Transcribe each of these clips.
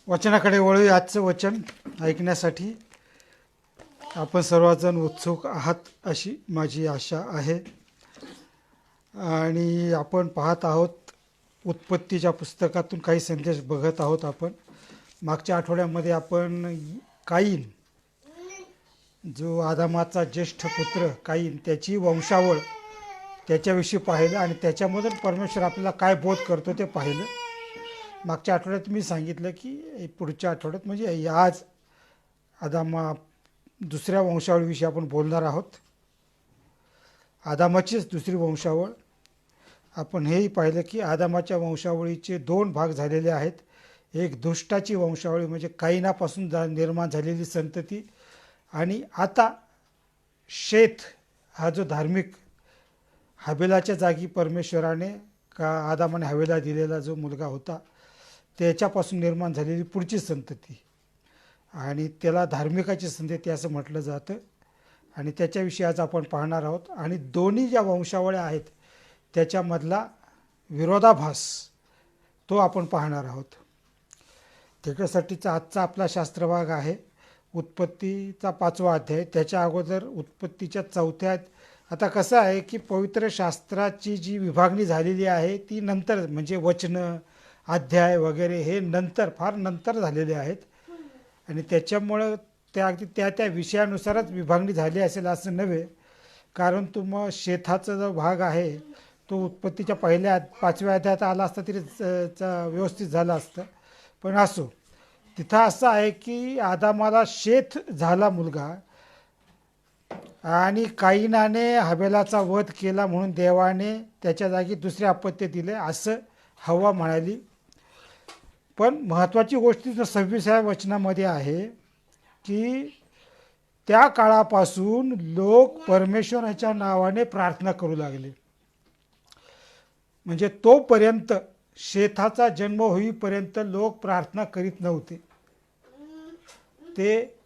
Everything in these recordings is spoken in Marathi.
वचनाकडे वळूया. आजचं वचन ऐकण्यासाठी आपण सर्वजण उत्सुक आहात अशी माझी आशा आहे. आणि आपण पाहत आहोत उत्पत्तीच्या पुस्तकातून काही संदेश बघत आहोत. आपण मागच्या आठवड्यामध्ये आपण काईन, जो आदामाचा ज्येष्ठ पुत्र काईन, त्याची वंशावळ त्याच्याविषयी पाहिलं आणि त्याच्यामधून परमेश्वर आपल्याला काय बोध करतो ते पाहिलं. मागच्या आठवड्यात मी सांगितलं की पुढच्या आठवड्यात म्हणजे आज आदामा दुसऱ्या वंशावळीविषयी आपण बोलणार आहोत. आदामाचीच दुसरी वंशावळ. आपण हेही पाहिलं की आदामाच्या वंशावळीचे दोन भाग झालेले आहेत. एक दुष्टाची वंशावळी म्हणजे काईनापासून निर्माण झालेली संतती, आणि आता शेत हा जो धार्मिक हाबेलाच्या जागी परमेश्वराने आदामाने हवेला दिलेला जो मुलगा होता त्याच्यापासून निर्माण झालेली पुढची संतती, आणि त्याला धार्मिकाची संतती असं म्हटलं जातं. आणि त्याच्याविषयी आज आपण पाहणार आहोत. आणि दोन्ही ज्या वंशावळ्या आहेत त्याच्यामधला विरोधाभास तो आपण पाहणार आहोत. त्याच्यासाठीचा आजचा आपला शास्त्रभाग आहे उत्पत्तीचा 5वा अध्याय. त्याच्या अगोदर उत्पत्तीच्या 4थ्या. आता कसं आहे की पवित्र शास्त्राची जी विभागणी झालेली आहे ती नंतर, म्हणजे वचनं, अध्याय वगैरे हे नंतर, फार नंतर झालेले आहेत. आणि त्याच्यामुळं त्या अगदी त्या विषयानुसारच विभागणी झाली असेल असं नव्हे. कारण मग शेताचा जो भाग आहे तो उत्पत्तीच्या 5व्या अध्यायात आला असता तरी व्यवस्थित झालं असतं. पण असो, तिथं असं आहे की आदामाला शेत झाला मुलगा, आणि काईनाने हबेलाचा वध केला म्हणून देवाने त्याच्या जागी दुसरे अपत्य दिले असं हव्वा म्हणाली. पण महत्त्वाची गोष्ट 26व्या वचनामध्ये आहे की त्या काळापासून लोक परमेश्वराच्या नावाने प्रार्थना करू लागले. म्हणजे तोपर्यंत, शेताचा जन्म होईपर्यंत लोक प्रार्थना करीत नव्हते. ते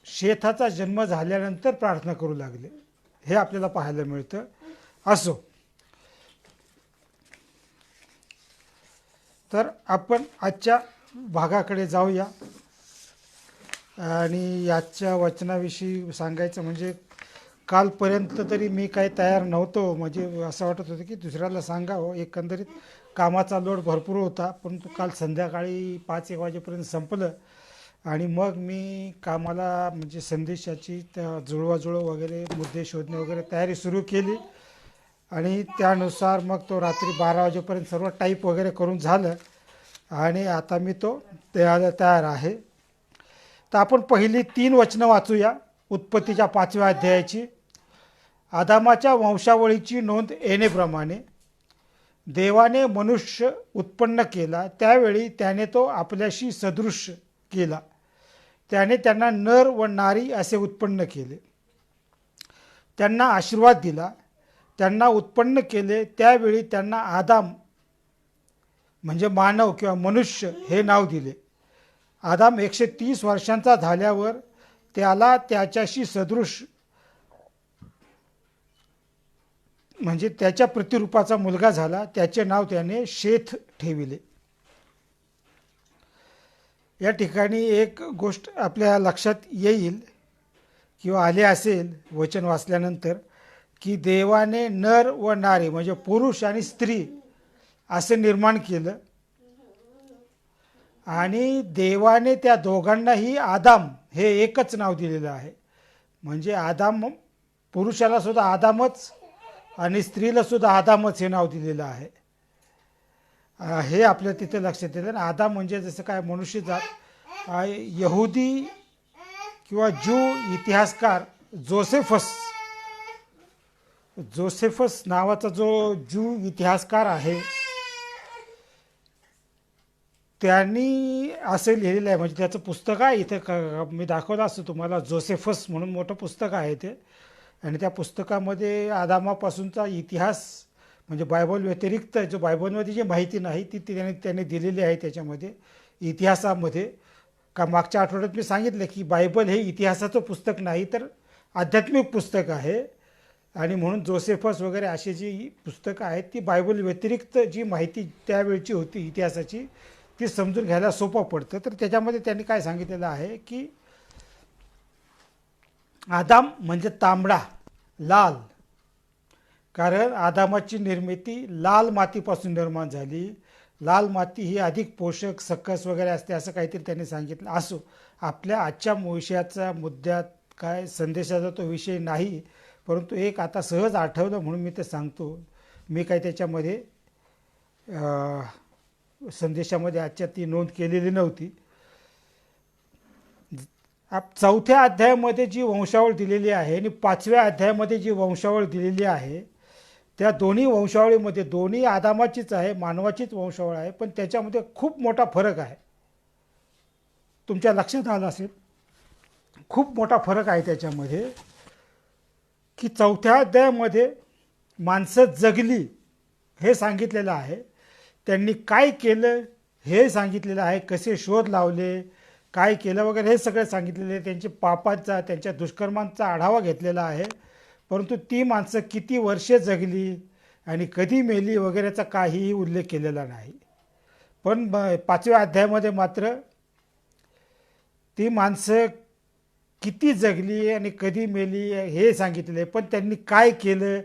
शेताचा जन्म झाल्यानंतर प्रार्थना करू लागले, हे आपल्याला पाहायला मिळतं. असो, तर आपण आजच्या भागाकडे जाऊया. आणि याच्या वचनाविषयी सांगायचं म्हणजे कालपर्यंत तरी मी काही तयार नव्हतो. म्हणजे असं वाटत होतं की दुसऱ्याला सांगावं. एकंदरीत कामाचा लोड भरपूर होता, परंतु काल संध्याकाळी 5-1 वाजेपर्यंत संपलं. आणि मग मी कामाला म्हणजे संदेशाची जुळवाजुळव वगैरे, मुद्दे शोधणे वगैरे तयारी सुरू केली. आणि त्यानुसार मग तो रात्री 12 वाजेपर्यंत सर्व टाईप वगैरे करून झालं. आणि आता मी तो तयार आहे. तर आपण पहिली 3 वचनं वाचूया उत्पत्तीच्या 5व्या अध्यायाची. आदामाच्या वंशावळीची नोंद येण्याप्रमाणे देवाने मनुष्य उत्पन्न केला, त्यावेळी त्याने तो आपल्याशी सदृश केला. त्याने त्यांना नर व नारी असे उत्पन्न केले. त्यांना आशीर्वाद दिला. त्यांना उत्पन्न केले त्यावेळी त्यांना आदाम म्हणजे मानव किंवा मनुष्य हे नाव दिले. आदाम 130 वर्षांचा झाल्यावर त्याला त्याच्याशी सदृश म्हणजे त्याच्या प्रतिरूपाचा मुलगा झाला. त्याचे नाव त्याने शेथ ठेविले. या ठिकाणी एक गोष्ट आपल्या लक्षात येईल किंवा आले असेल वचन वाचल्यानंतर, की देवाने नर व नारी म्हणजे पुरुष आणि स्त्री असे निर्माण केलं. आणि देवाने त्या दोघांनाही आदाम हे एकच नाव दिलेलं आहे. म्हणजे आदाम, पुरुषाला सुद्धा आदामच आणि स्त्रीला सुद्धा आदामच हे नाव दिलेलं आहे. हे आपल्या तिथे लक्षात येतं. आदाम म्हणजे जसं काय मनुष्य जात. यहुदी किंवा ज्यू इतिहासकार जोसेफस नावाचा जो ज्यू इतिहासकार आहे त्यांनी असं लिहिलेलं आहे. म्हणजे त्याचं पुस्तक आहे इथं, मी दाखवलं असतं तुम्हाला. जोसेफस म्हणून मोठं पुस्तक आहे ते. आणि त्या पुस्तकामध्ये आदामापासूनचा इतिहास म्हणजे बायबल व्यतिरिक्त जो बायबलमध्ये जी माहिती नाही ती त्याने दिलेली आहे त्याच्यामध्ये इतिहासामध्ये. का मागच्या आठवड्यात मी सांगितलं की बायबल हे इतिहासाचं पुस्तक नाही तर आध्यात्मिक पुस्तक आहे. आणि म्हणून जोसेफस वगैरे अशी जी पुस्तकं आहेत ती बायबल व्यतिरिक्त जी माहिती त्यावेळची होती इतिहासाची ती समजून घ्यायला सोपं पडतं. तर त्याच्यामध्ये त्यांनी काय सांगितलेलं आहे की आदाम म्हणजे तांबडा, लाल, कारण आदामाची निर्मिती लाल मातीपासून निर्माण झाली. लाल माती ही अधिक पोषक, सकस वगैरे असते असं काहीतरी त्यांनी सांगितलं. असो, आपल्या आजच्या विषयाचा मुद्द्यात काय संदेशाचा तो विषय नाही, परंतु एक आता सहज आठवलं म्हणून मी ते सांगतो. मी काही त्याच्यामध्ये संदेशामध्ये आजच्या ती नोंद केलेली नव्हती. चौथ्या अध्यायामध्ये जी वंशावळ दिलेली आहे आणि 5व्या अध्यायामध्ये जी वंशावळ दिलेली आहे, त्या दोन्ही वंशावळीमध्ये दोन्ही आदामाचीच आहे, मानवाचीच वंशावळ आहे, पण त्याच्यामध्ये खूप मोठा फरक आहे. तुमच्या लक्षात आलं असेल, खूप मोठा फरक आहे त्याच्यामध्ये की चौथ्या अध्यायामध्ये माणसं जगली हे सांगितलेलं आहे, त्यांनी काय केलं हे सांगितलेलं आहे, कसे शोध लावले, काय केलं वगैरे हे सगळं सांगितलेलं आहे. त्यांच्या पापांचा, त्यांच्या दुष्कर्मांचा आढावा घेतलेला आहे. परंतु ती माणसं किती वर्षे जगली आणि कधी मेली वगैरेचा काहीही उल्लेख केलेला नाही. पण 5व्या अध्यायामध्ये मात्र ती माणसं किती जगली आणि कधी मेली हे सांगितले. पण त्यांनी काय केलं,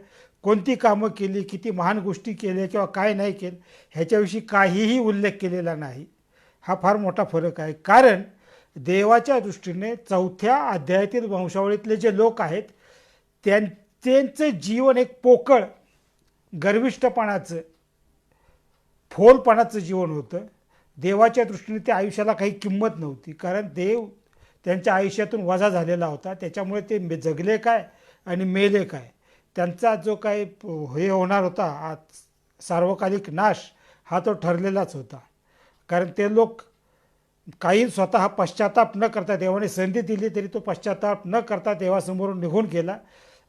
कोणती कामं केली, किती महान गोष्टी केल्या किंवा काय नाही केलं ह्याच्याविषयी काहीही उल्लेख केलेला नाही. हा फार मोठा फरक आहे. कारण देवाच्या दृष्टीने चौथ्या अध्यायातील वंशावळीतले जे लोक आहेत त्यांचं जीवन एक पोकळ, गर्विष्ठपणाचं, फोलपणाचं जीवन होतं. देवाच्या दृष्टीने त्या आयुष्याला काही किंमत नव्हती, कारण देव त्यांच्या आयुष्यातून वजा झालेला होता. त्याच्यामुळे ते जगले काय आणि मेले काय, त्यांचा जो काही हे होणार होता सार्वकालिक नाश हा तो ठरलेलाच होता. कारण ते लोक काही स्वतः पश्चाताप न करता, देवाने संधी दिली तरी तो पश्चाताप न करता देवासमोरून निघून गेला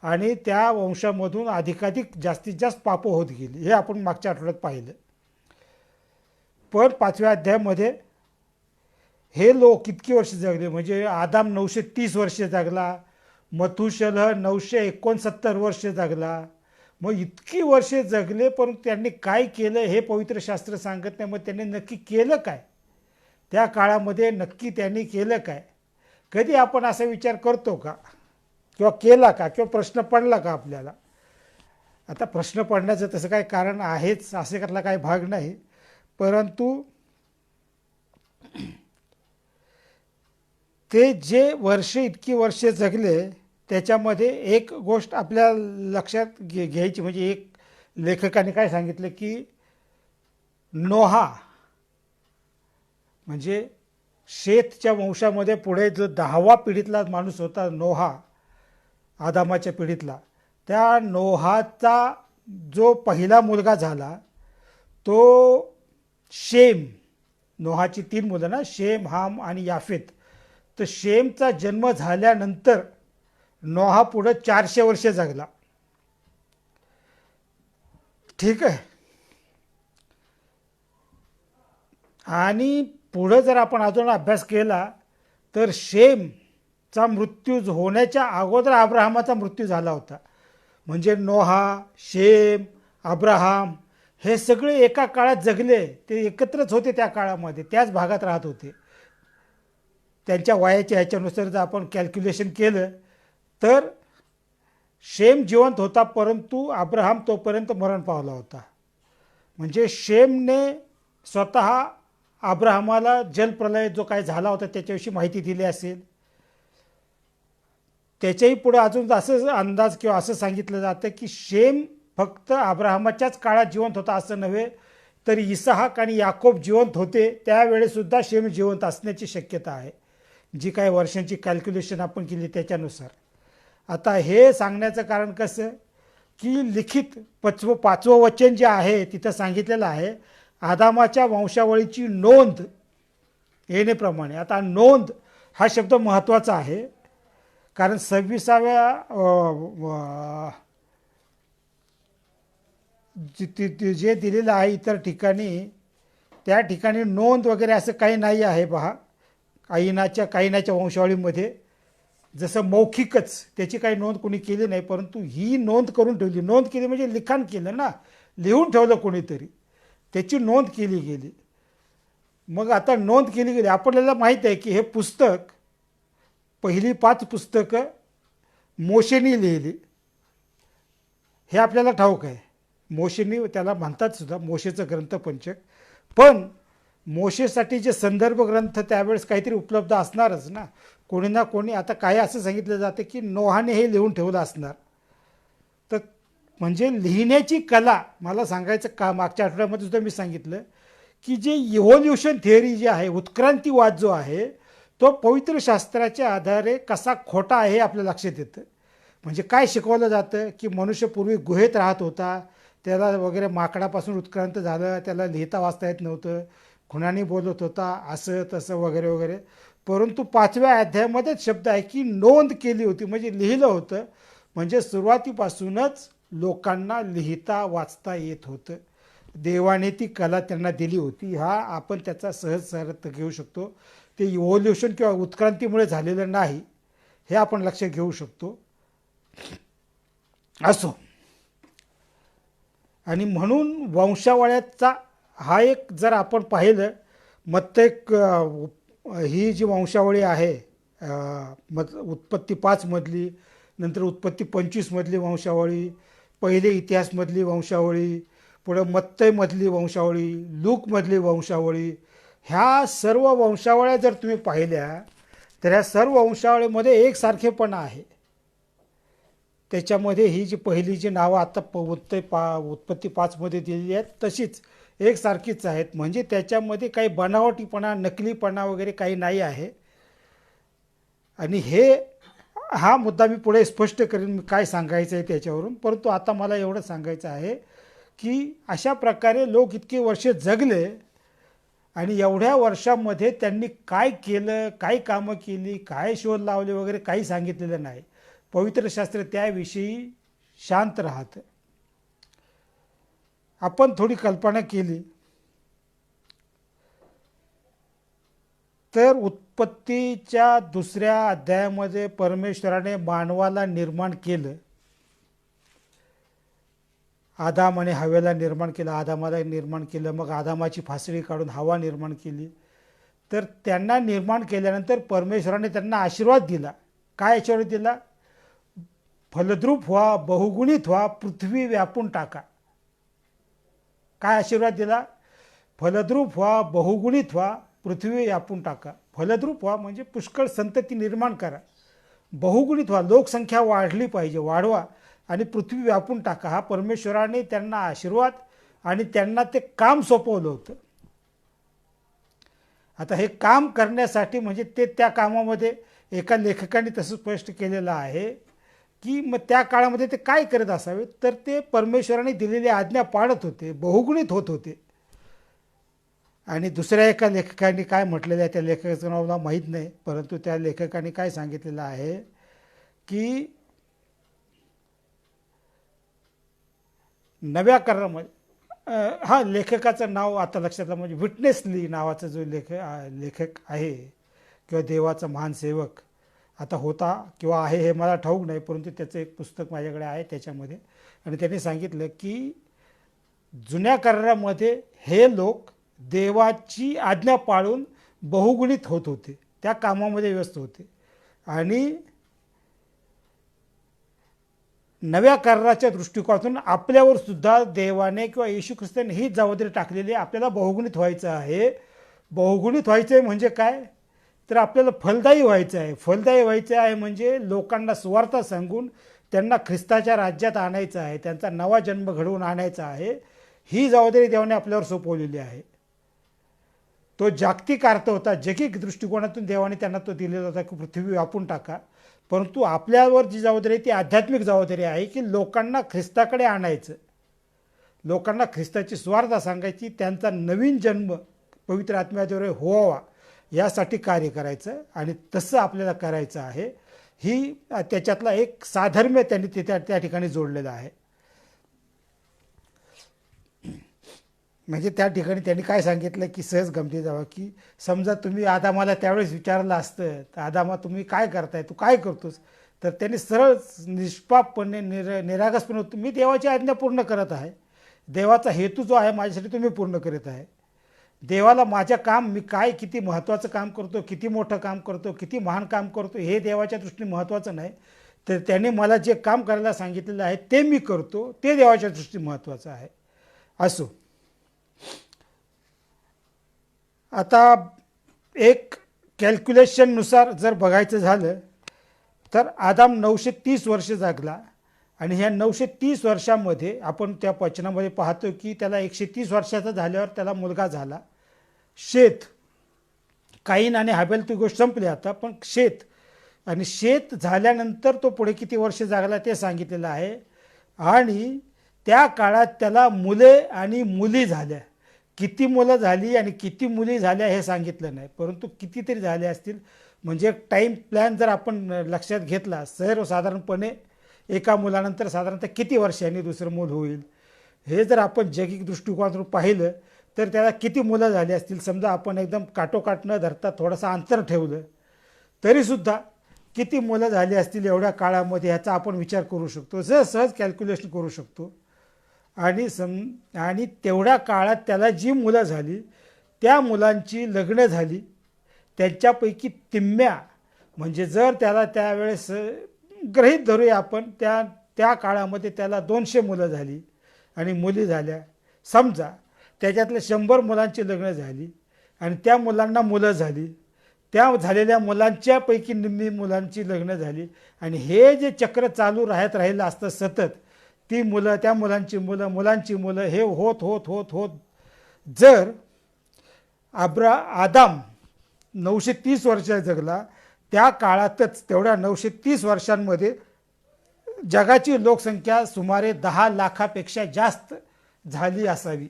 आणि त्या वंशामधून अधिकाधिक जास्तीत जास्त पापं होत गेली. हे आपण मागच्या आठवड्यात पाहिलं. पण 5व्या अध्यायामध्ये हे लोक किती वर्ष जगले, म्हणजे आदाम 930 वर्षे जगला, मथुशलह 969 वर्ष जगला. मग इतकी वर्षे जगले, पण त्यांनी काय केलं हे पवित्र शास्त्र सांगत नाही. मग त्यांनी नक्की केलं काय, त्या काळामध्ये नक्की त्यांनी केलं काय? कधी आपण असा विचार करतो का, किंवा केला का, किंवा प्रश्न पडला का आपल्याला? आता प्रश्न पडण्याचं तसं काही कारण आहेच असे त्यातला काही भाग नाही, परंतु ते जे इतकी वर्षे जगले त्याच्यामध्ये एक गोष्ट आपल्या लक्षात घ्यायची, म्हणजे एक लेखकाने काय सांगितलं की नोहा म्हणजे शेतच्या वंशामध्ये पुढे जो 10व्या पिढीतला माणूस होता नोहा, आदामाच्या पिढीतला, त्या नोहाचा जो पहिला मुलगा झाला तो शेम. नोहाची 3 मुलं ना, शेम, हाम आणि याफेत. तर शेमचा जन्म झाल्यानंतर नोहा पुढं 400 वर्षे जगला. ठीक आहे. आणि पुढं जर आपण अजून अभ्यास केला तर शेमचा मृत्यू होण्याच्या अगोदर अब्राहमाचा मृत्यू झाला होता. म्हणजे नोहा, शेम, अब्राहम हे सगळे एका काळात जगले, ते एकत्रच होते त्या काळामध्ये, त्याच भागात राहत होते. त्यांच्या वयाच्या ह्याच्यानुसार जर आपण कॅल्क्युलेशन केलं तर शेम जिवंत होता, परंतु अब्राहम तोपर्यंत मरण पावला होता. म्हणजे शेमने स्वतः अब्राहमाला जलप्रलय जो काय झाला होता त्याच्याविषयी माहिती दिली असेल. त्याच्याही पुढे अजून असं अंदाज किंवा असं सांगितलं जातं की शेम फक्त अब्राहमाच्याच काळात जिवंत होता असं नव्हे, तर इसहाक आणि याकोब जिवंत होते त्यावेळेसुद्धा शेम जिवंत असण्याची शक्यता आहे, जी काय वर्षांची कॅल्क्युलेशन आपण केली त्याच्यानुसार. आता हे सांगण्याचं कारण कसं की लिखित 5वं वचन जे आहे तिथं सांगितलेलं आहे आदामाच्या वंशावळीची नोंद येण्याप्रमाणे. आता नोंद हा शब्द महत्त्वाचा आहे, कारण 26व्या जे दिलेलं आहे इतर ठिकाणी, त्या ठिकाणी नोंद वगैरे असं काही नाही आहे. पहा, कायनाच्या वंशावळीमध्ये जसं मौखिकच त्याची काही नोंद कोणी केली नाही, परंतु ही नोंद करून ठेवली. नोंद केली म्हणजे लिखाण केलं ना, लिहून ठेवलं कोणीतरी, त्याची नोंद केली गेली. मग आता नोंद केली गेली. आपल्याला माहीत आहे की हे पुस्तक, पहिली 5 पुस्तकं मोशेनी लिहिली, हे आपल्याला ठाऊक आहे. मोशेनी त्याला म्हणतात सुद्धा, मोशेचं ग्रंथपंचक. पण मोशेसाठी जे संदर्भ ग्रंथ त्यावेळेस काहीतरी उपलब्ध असणारच ना, कोणी ना कोणी. आता काय असं सांगितलं जातं की नोहाने हे लिहून ठेवलं असणार. तर म्हणजे लिहिण्याची कला, मला सांगायचं का, मागच्या आठवड्यामध्ये सुद्धा मी सांगितलं की जे इव्होल्युशन थिअरी जी आहे, उत्क्रांतीवाद जो आहे, तो पवित्र शास्त्राच्या आधारे कसा खोटा आहे हे आपल्या लक्षात येतं. म्हणजे काय शिकवलं जातं की मनुष्य पूर्वी गुहेत राहत होता, त्याला वगैरे माकडापासून उत्क्रांत झालं, त्याला लिहिता वाचता येत नव्हतं, खुणानी बोलत होता, असं तसं वगैरे वगैरे. परंतु 5व्या अध्यायामध्येच शब्द आहे की नोंद केली होती, म्हणजे लिहिलं होतं. म्हणजे सुरुवातीपासूनच लोकांना लिहिता वाचता येत होतं. देवाने ती कला त्यांना दिली होती. हा आपण त्याचा सहज अर्थ घेऊ शकतो. ते इव्होल्युशन किंवा उत्क्रांतीमुळे झालेलं नाही, हे आपण लक्षात घेऊ शकतो. असो, आणि म्हणून वंशावळ्याचा हा एक जर आपण पाहिलं, मत्तय ही जी वंशावळी आहे, उत्पत्ती 5मधली, नंतर उत्पत्ती 25मधली वंशावळी, पहिले इतिहासमधली वंशावळी, पुढं मत्तयमधली वंशावळी, लूकमधली वंशावळी, ह्या सर्व वंशावळ्या जर तुम्ही पाहिल्या तर ह्या सर्व वंशावळीमध्ये एकसारखेपणा आहे. त्याच्यामध्ये ही जी पहिली जी नावं आता उत्पत्ती 5मध्ये दिलेली आहेत तशीच एकसारखीच आहेत. म्हणजे त्याच्यामध्ये काही बनावटीपणा, नकलीपणा वगैरे काही नाही आहे. आणि हा मुद्दा मी पुढे स्पष्ट करेन मी काय सांगायचं आहे त्याच्यावरून. परंतु आता मला एवढं सांगायचं आहे की अशा प्रकारे लोक इतके वर्ष जगले आणि एवढ्या वर्षामध्ये त्यांनी काय केलं, काय कामं केली, काय शोध लावले वगैरे काही सांगितलेलं नाही. पवित्र शास्त्र त्याविषयी शांत राहतं. आपण थोडी कल्पना केली तर उत्पत्तीच्या 2ऱ्या अध्यायामध्ये परमेश्वराने मानवाला निर्माण केलं. आदाम आणि हवेला निर्माण केलं, आदामाला निर्माण केलं, मग आदामाची फासळी काढून हवा निर्माण केली. तर त्यांना निर्माण केल्यानंतर परमेश्वराने त्यांना आशीर्वाद दिला. काय आशीर्वाद दिला? फलद्रूप व्हा, बहुगुणित व्हा, पृथ्वी व्यापून टाका. काय आशीर्वाद दिला? फलद्रूप व्हा, बहुगुणित व्हा, पृथ्वी व्यापून टाका. फलद्रूप व्हा म्हणजे पुष्कळ संतती निर्माण करा. बहुगुणित व्हा, लोकसंख्या वाढली पाहिजे, वाढवा, आणि पृथ्वी व्यापून टाका. हा परमेश्वराने त्यांना आशीर्वाद आणि त्यांना ते काम सोपवलं होतं. आता हे काम करण्यासाठी म्हणजे त्या कामामध्ये एका लेखकाने तसं स्पष्ट केलेलं आहे की मग त्या काळामध्ये ते काय करत असावे, तर ते परमेश्वराने दिलेली आज्ञा पाळत होते, बहुगुणित होत होते. आणि दुसऱ्या एका लेखकाने काय म्हटलेलं आहे, त्या लेखकाचं नाव मला माहीत नाही, परंतु त्या लेखकाने काय सांगितलेलं आहे की नव्या करारामध्ये, लेखकाचं नाव आता लक्षात आलं, म्हणजे विटनेस ली नावाचा जो लेखक आहे किंवा देवाचा महान सेवक, आता होता किंवा आहे हे मला ठाऊक नाही, परंतु त्याचं एक पुस्तक माझ्याकडे आहे त्याच्यामध्ये. आणि त्यांनी सांगितलं की जुन्या करारामध्ये हे लोक देवाची आज्ञा पाळून बहुगुणित होत होते, त्या कामामध्ये व्यस्त होते. आणि नव्या कराराच्या दृष्टिकोनातून आपल्यावर सुद्धा देवाने किंवा येशू ख्रिस्ताने ही जबाबदारी टाकलेली आहे, आपल्याला बहुगुणित व्हायचं आहे. बहुगुणित व्हायचं आहे म्हणजे काय, तर आपल्याला फलदायी व्हायचं आहे. फलदायी व्हायचं आहे म्हणजे लोकांना सुवार्थ सांगून त्यांना ख्रिस्ताच्या राज्यात आणायचं आहे, त्यांचा नवा जन्म घडवून आणायचा आहे. ही जबाबदारी देवाने आपल्यावर सोपवलेली आहे. तो जागतिक अर्थ होता, जगिक दृष्टिकोनातून देवाने त्यांना तो दिलेला होता की पृथ्वी व्यापून टाका. परंतु आपल्यावर जी जबाबदारी आहे ती आध्यात्मिक जबाबदारी आहे की लोकांना ख्रिस्ताकडे आणायचं, लोकांना ख्रिस्ताची सुवार्थ सांगायची, त्यांचा नवीन जन्म पवित्र आत्म्याद्वारे व्हावा यासाठी कार्य करायचं. आणि तसं आपल्याला करायचं आहे. ही त्याच्यातला एक साधर्म्य त्यांनी त्या ठिकाणी जोडलेलं आहे. म्हणजे त्या ठिकाणी त्यांनी काय सांगितलं की सहज गमती जावं की समजा तुम्ही आदामाला त्यावेळेस विचारलं असतं, तर आदामा तुम्ही काय करताय, तू काय करतोस, तर त्यांनी सरळ निष्पापपणे निरागसपणे मी देवाची आज्ञा पूर्ण करत आहे, देवाचा हेतू जो आहे माझ्यासाठी तुम्ही पूर्ण करीत आहे. देवाला माझं काम, मी काय किती महत्त्वाचं काम करतो, किती मोठं काम करतो, किती महान काम करतो, हे देवाच्या दृष्टीने महत्त्वाचं नाही. तर त्याने मला जे काम करायला सांगितलेलं आहे ते मी करतो, ते देवाच्या दृष्टीने महत्त्वाचं आहे. असो, आता एक कॅल्क्युलेशननुसार जर बघायचं झालं तर आदाम 930 वर्ष जगला आणि ह्या 930 वर्षामध्ये आपण त्या वचनामध्ये पाहतो की त्याला 130 वर्षाचा झाल्यावर त्याला मुलगा झाला. शेत, काईन आणि हाबेल ती गोष्ट संपली आता, पण शेत, आणि शेत झाल्यानंतर तो पुढे किती वर्ष जगला ते सांगितलेलं आहे. आणि त्या काळात त्याला मुले आणि मुली झाल्या. किती मुलं झाली आणि किती मुली झाल्या हे सांगितलं नाही, परंतु कितीतरी झाले असतील. म्हणजे टाईम प्लॅन जर आपण लक्षात घेतला, सर्वसाधारणपणे एका मुलानंतर साधारणतः किती वर्षांनी दुसरं मूल होईल हे जर आपण जैविक दृष्टिकोनातून पाहिलं तर त्याला किती मुलं झाली असतील. समजा आपण एकदम काटोकाट न धरता थोडंसं अंतर ठेवलं तरीसुद्धा किती मुलं झाली असतील एवढ्या काळामध्ये ह्याचा आपण विचार करू शकतो, सहज कॅल्क्युलेशन करू शकतो. आणि तेवढ्या काळात त्याला जी मुलं झाली त्या मुलांची लग्न झाली. त्यांच्यापैकी तिम्म्या, म्हणजे जर त्याला त्यावेळेस गृहीत धरूया आपण, त्या काळामध्ये त्याला 200 मुलं झाली आणि मुली झाल्या. समजा त्याच्यातल्या 100 मुलांची लग्न झाली आणि त्या मुलांना मुलं झाली. त्या झालेल्या मुलांच्यापैकी निम्मी मुलांची लग्न झाली आणि हे जे चक्र चालू राहिलं असतं सतत, ती मुलं, त्या मुलांची मुलं, मुलांची मुलं, हे होत होत होत होत जर आदाम 930 वर्ष जगला, त्या काळातच तेवढ्या 930 वर्षांमध्ये जगाची लोकसंख्या सुमारे 10 लाखापेक्षा जास्त झाली असावी.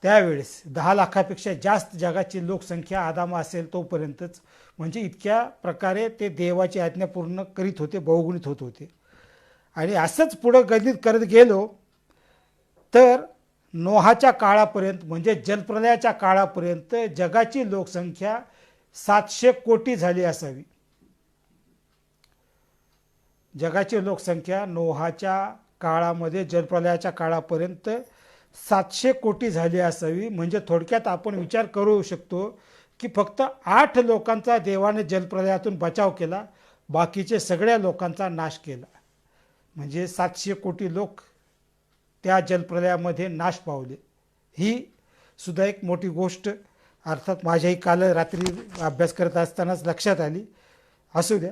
त्यावेळेस 10 लाखापेक्षा जास्त जगाची लोकसंख्या आदाम असेल तोपर्यंतच. म्हणजे इतक्या प्रकारे ते देवाची आज्ञा पूर्ण करीत होते, बहुगुणित होत होते. आणि असंच पुढं गणित करत गेलो तर नोहाच्या काळापर्यंत, म्हणजे जलप्रलयाच्या काळापर्यंत जगाची लोकसंख्या 700 कोटी झाली असावी. जगाची लोकसंख्या नोहाच्या काळामध्ये, जलप्रलयाच्या काळापर्यंत 700 कोटी झाली असावी. म्हणजे थोडक्यात आपण विचार करू शकतो की फक्त 8 लोकांचा देवाने जलप्रलयातून बचाव केला, बाकीचे सगळ्या लोकांचा नाश केला. म्हणजे 700 कोटी लोक त्या जलप्रलयामध्ये नाश पावले. ही सुद्धा एक मोठी गोष्ट अर्थात माझ्याही काल रात्री अभ्यास करत असतानाच लक्षात आली. असू द्या,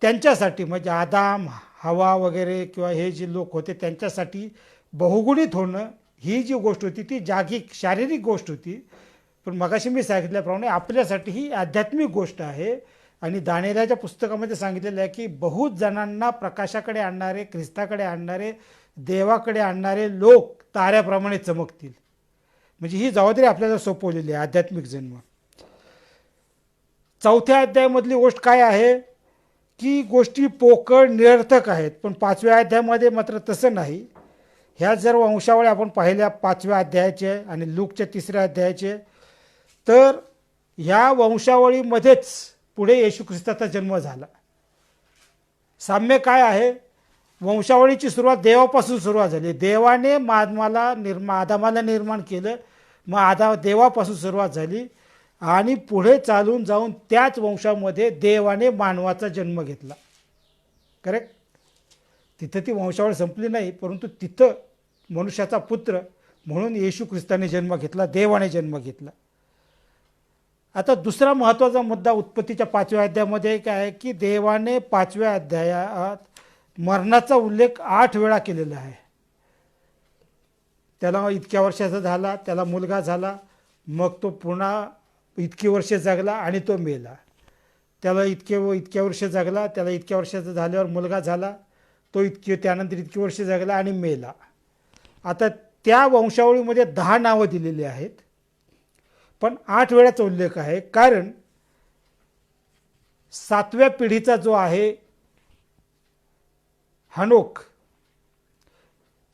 त्यांच्यासाठी म्हणजे आदाम, हवा वगैरे किंवा हे जे लोक होते त्यांच्यासाठी बहुगुणित होणं ही जी गोष्ट होती ती जागिक शारीरिक गोष्ट होती. पण मगाशी मी सांगितल्याप्रमाणे आपल्यासाठी ही आध्यात्मिक गोष्ट आहे. आणि दानिएलाच्या पुस्तकामध्ये सांगितलेलं आहे की बहुत जणांना प्रकाशाकडे आणणारे, ख्रिस्ताकडे आणणारे, देवाकडे आणणारे लोक ताऱ्याप्रमाणे चमकतील. म्हणजे ही जबाबदारी आपल्याला सोपवलेली आहे, आध्यात्मिक जन्म. 4थ्या अध्यायामधली गोष्ट काय आहे की गोष्टी पोकळ निरर्थक आहेत, पण 5व्या अध्यायामध्ये मात्र तसं नाही. ह्या जर वंशावळी आपण पाहिल्या 5व्या अध्यायाचे आणि लूकच्या 3ऱ्या अध्यायाचे, तर ह्या वंशावळीमध्येच पुढे येशू ख्रिस्ताचा जन्म झाला. साम्य काय आहे? वंशावळीची सुरुवात देवापासून सुरुवात झाली. देवाने आदामाला निर्माण केलं, मग देवापासून सुरुवात झाली आणि पुढे चालून जाऊन त्याच वंशामध्ये देवाने मानवाचा जन्म घेतला. करेक्ट? तिथं ती वंशावळ संपली नाही, परंतु तिथं मनुष्याचा पुत्र म्हणून येशू ख्रिस्ताने जन्म घेतला, देवाने जन्म घेतला. आता दुसरा महत्त्वाचा मुद्दा उत्पत्तीच्या 5व्या अध्यायामध्ये काय आहे की देवाने 5व्या अध्यायात मरणाचा उल्लेख 8 वेळा केलेला आहे. त्याला इतक्या वर्षाचा झाला, त्याला मुलगा झाला, मग तो पुन्हा इतकी वर्षे जगला आणि तो मेला. त्याला इतक्या वर्ष जगला, त्याला इतक्या वर्षाचा झाल्यावर मुलगा झाला, तो त्यानंतर इतकी वर्ष जगला आणि मेला. आता त्या वंशावळीमध्ये 10 नावं दिलेली आहेत, पण 8 वेळाचा उल्लेख आहे. कारण 7व्या पिढीचा जो आहे हनोक,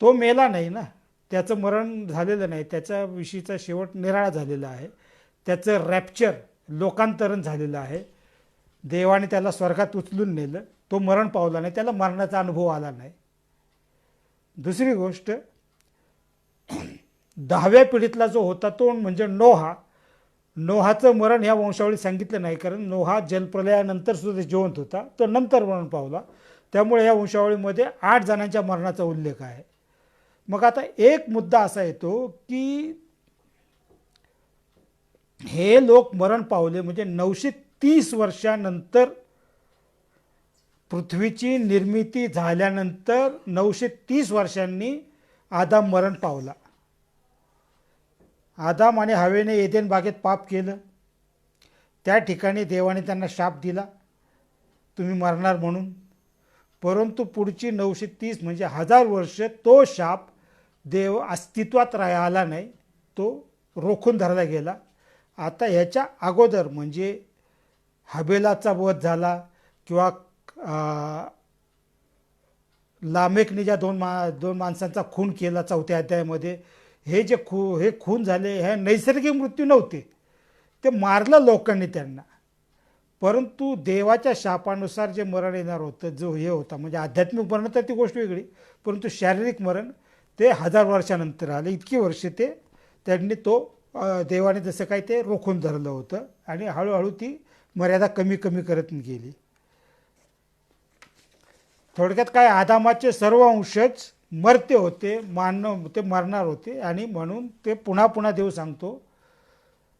तो मेला नाही ना, त्याचं मरण झालेलं नाही, त्याच्याविषयीचा शेवट निराळा झालेला आहे. त्याचं रॅप्चर, लोकांतरण झालेलं आहे. देवाने त्याला स्वर्गात उचलून नेलं, तो मरण पावला नाही, त्याला मरणाचा अनुभव आला नाही. दुसरी गोष्ट, 10व्या पिढीतला जो होता तो म्हणजे नोहा. नोहाचं मरण ह्या वंशावळीत सांगितलं नाही, कारण नोहा जलप्रलयानंतर सुद्धा जिवंत होता, तो नंतर मरण पावला. त्यामुळे ह्या वंशावळीमध्ये 8 जणांच्या मरणाचा उल्लेख आहे. मग आता एक मुद्दा असा येतो की हे लोक मरण पावले म्हणजे 930 वर्षानंतर, पृथ्वीची निर्मिती झाल्यानंतर 930 वर्षांनी आदाम मरण पावला. आदाम आणि हवेने एदेन बागेत पाप केलं. त्या ठिकाणी देवाने त्यांना शाप दिला, तुम्ही मरणार म्हणून. परंतु पुढची 930 म्हणजे 1000 वर्ष तो शाप देव अस्तित्वात आला नाही, तो रोखून धरला गेला. आता ह्याच्या अगोदर म्हणजे हबेलाचा वध झाला किंवा लामेकने ज्या दोन माणसांचा खून केला 4थ्या अध्यायामध्ये, हे जे हे खून झाले हे नैसर्गिक मृत्यू नव्हते, ते मारलं लोकांनी त्यांना. परंतु देवाच्या शापानुसार जे मरण येणार होतं, जो हे होता म्हणजे आध्यात्मिक मरण तर ती गोष्ट वेगळी, परंतु शारीरिक मरण ते 1000 वर्षानंतर आले. इतकी वर्ष ते त्यांनी तो देवाने जसं काय ते रोखून धरलं होतं आणि हळूहळू ती मर्यादा कमी कमी करत गेली. थोडक्यात काय, आदामाचे सर्व वंशज मरते होते, ते मरणार होते आणि म्हणून ते पुन्हा पुन्हा देव सांगतो.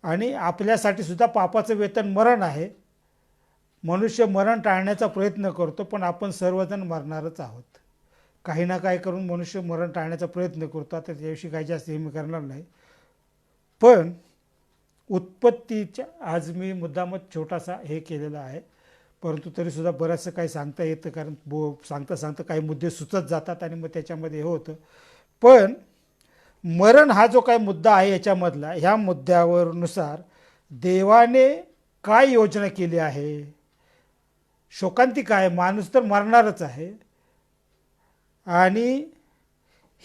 आणि आपल्यासाठी सुद्धा पापाचं वेतन मरण आहे. मनुष्य मरण टाळण्याचा प्रयत्न करतो, पण आपण सर्वजण मरणारच आहोत. काही ना काही करून मनुष्य मरण टाळण्याचा प्रयत्न करतो. आता त्याविषयी काही जास्त हे मी करणार नाही. पण उत्पत्तीच्या आज मी मुद्दामच छोटासा हे केलेला आहे, परंतु तरीसुद्धा बरंचसं काही सांगता येतं, कारण सांगता सांगता काही मुद्दे सुचत जातात आणि मग त्याच्यामध्ये हे होतं. पण मरण हा जो काही मुद्दा आहे याच्यामधला, ह्या मुद्द्यावरनुसार देवाने काय योजना केली आहे. शोकांतिक आहे, माणूस तर मरणारच आहे. आणि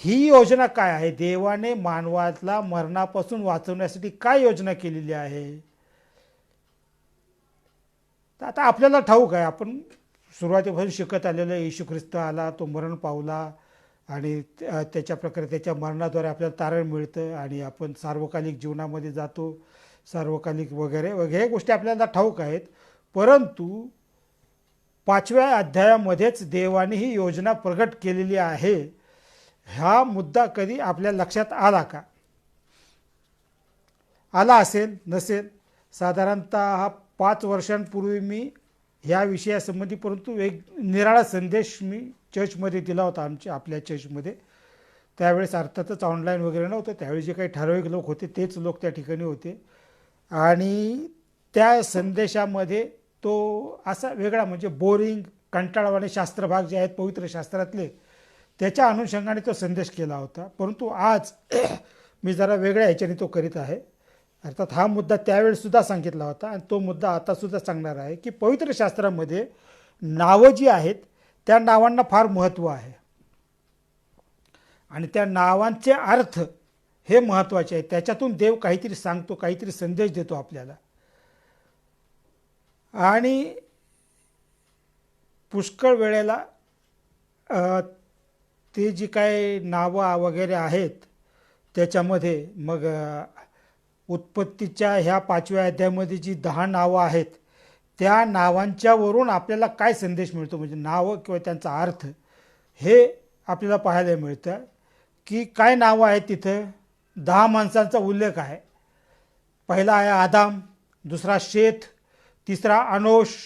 ही योजना काय आहे, देवाने मानवाला मरणापासून वाचवण्यासाठी काय योजना केलेली आहे. तर आता आपल्याला ठाऊक आहे, आपण सुरुवातीपासून शिकत आलेलं, येशू ख्रिस्त आला, तो मरण पावला आणि त्याच्या प्रकारे त्याच्या मरणाद्वारे आपल्याला तारण मिळतं आणि आपण सार्वकालिक जीवनामध्ये जातो, सार्वकालिक वगैरे वगैरे गोष्टी आपल्याला ठाऊक आहेत. परंतु 5व्या अध्यायामध्येच देवाने ही योजना प्रगट केलेली आहे. हा मुद्दा कधी आपल्या लक्षात आला का? आला असेल, नसेल. साधारणतः हा 5 वर्षांपूर्वी मी ह्या विषयासंबंधी परंतु एक निराळा संदेश मी चर्चमध्ये दिला होता, आपल्या चर्चमध्ये. त्यावेळेस अर्थातच ऑनलाईन वगैरे नव्हतं, त्यावेळी जे काही ठराविक लोक होते तेच लोक त्या ठिकाणी होते. आणि त्या संदेशामध्ये तो असा वेगळा म्हणजे बोरिंग कंटाळवाणे शास्त्रभाग जे आहेत पवित्र शास्त्रातले, त्याच्या अनुषंगाने तो संदेश केला होता. परंतु आज मी जरा वेगळ्या ह्याच्याने तो करीत आहे. अर्थात हा मुद्दा त्यावेळेसुद्धा सांगितला होता आणि तो मुद्दा आतासुद्धा सांगणार आहे की पवित्र शास्त्रामध्ये नावं जी आहेत त्या नावांना फार महत्त्व आहे आणि त्या नावांचे अर्थ हे महत्त्वाचे आहेत. त्याच्यातून देव काहीतरी सांगतो, काहीतरी संदेश देतो आपल्याला. आणि पुष्कळ वेळेला ते जी काय नावं वगैरे आहेत त्याच्यामध्ये मग उत्पत्तीच्या ह्या 5व्या अध्यायामध्ये जी 10 नावं आहेत त्या नावांच्यावरून आपल्याला काय संदेश मिळतो, म्हणजे नावं किंवा त्यांचा अर्थ हे आपल्याला पाहायला मिळतं. की काय नावं आहेत तिथं. 10 माणसांचा उल्लेख आहे. पहिला आहे आदाम, दुसरा शेत, तिसरा अनोश,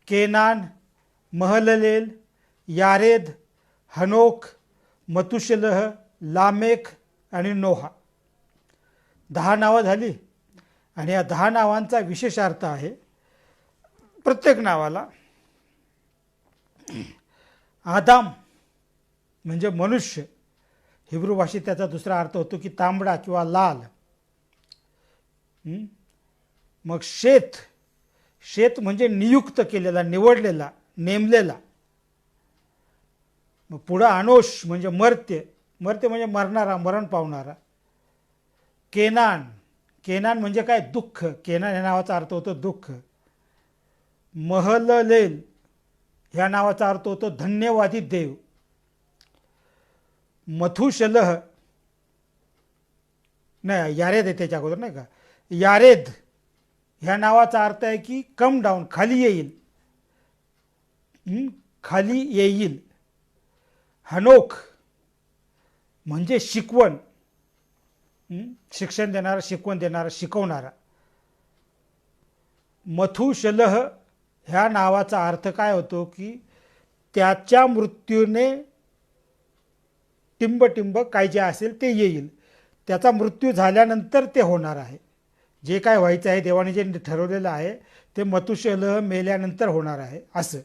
केनान, महललेल, यारेद, हनोक, मतुशलह, लामेक आणि नोहा. 10 नावं झाली. आणि या 10 नावांचा विशेष अर्थ आहे. प्रत्येक नावाला आदाम म्हणजे मनुष्य, हिब्रू भाषेत त्याचा दुसरा अर्थ होतो की तांबडा किंवा लाल. मग शेत, शेत म्हणजे नियुक्त केलेला, निवडलेला, नेमलेला. मग पुढं अनोश म्हणजे मर्त्य, मर्त्य म्हणजे मरणारा, मरण पावणारा. केनान, केनान म्हणजे काय, दुःख. केनान या नावाचा अर्थ होतो दुःख. महललेल ह्या नावाचा अर्थ होतो धन्यवादी देव. मथुशलह नाही, यारेद आहे त्याच्या अगोदर, नाही का. यारेद ह्या नावाचा अर्थ आहे की कम डाऊन, खाली येईल. खाली येईल. हनोक म्हणजे शिकवण, शिक्षण देणारा, शिकवण देणारा, शिकवणारा. मथुशलह ह्या नावाचा अर्थ काय होतो की त्याच्या मृत्यूने टिंबटिंब काय जे असेल ते येईल, त्याचा मृत्यू झाल्यानंतर ते होणार आहे. जे काय व्हायचं आहे देवाने जे ठरवलेलं आहे ते मथुशलह मेल्यानंतर होणार आहे असं.